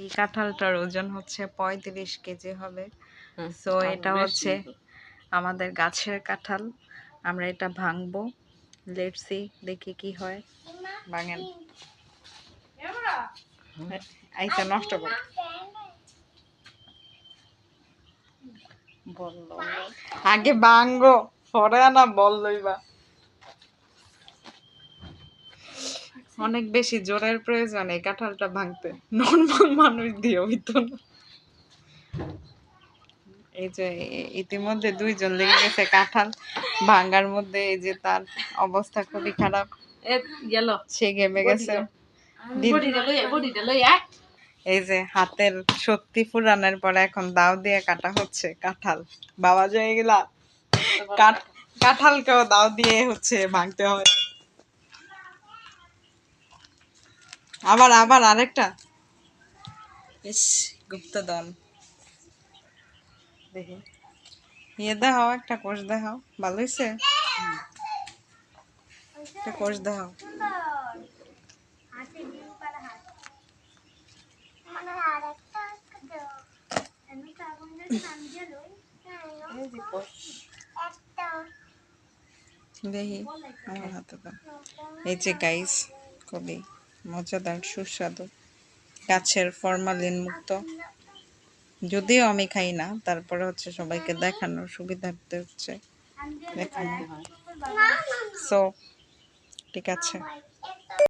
এই কাঁঠালটার ওজন হচ্ছে 35 কেজি হবে। সো এটা হচ্ছে আমাদের গাছের কাঁঠাল। আমরা এটা ভাঙবো। লেটস সি, দেখি কি হয়। ভাঙেন। আইসা নষ্ট কর। বললো আগে ভাঙবো, পরে না বল লইবা। অনেক বেশি জোরের প্রয়োজন এই কাঁঠালটা ভাঙতে, নর্মাল মানুষ দিয়ে হইতো না। এই যে ইতিমধ্যে 2 জন লেগে গেছে কাঁঠাল ভাঙার মধ্যে। এই যে তার অবস্থা খুবই খারাপ, সে ঘেমে গেছে। এই যে হাতের শক্তি ফুরানোর পরে এখন দাও দিয়ে কাটা হচ্ছে কাঁঠাল। বাবা জয় গেলা, কাঁঠালকেও দাও দিয়ে হচ্ছে ভাঙতে হয়। আবার আবার আরেকটা। ইস, গুপ্তধন। দেখি ইয়ে দেখাও, একটা কোষ দেখাও, ভালো হয়েছে। একটা কোষ দেখাও। দেখি আমার হাতে দাও। এই যে গাইস, খুবই মজাদার সুস্বাদু গাছের ফরমালিন মুক্ত। যদিও আমি খাই না, তারপরে হচ্ছে সবাইকে দেখানোর সুবিধার্থে হচ্ছে দেখানো। সো ঠিক আছে।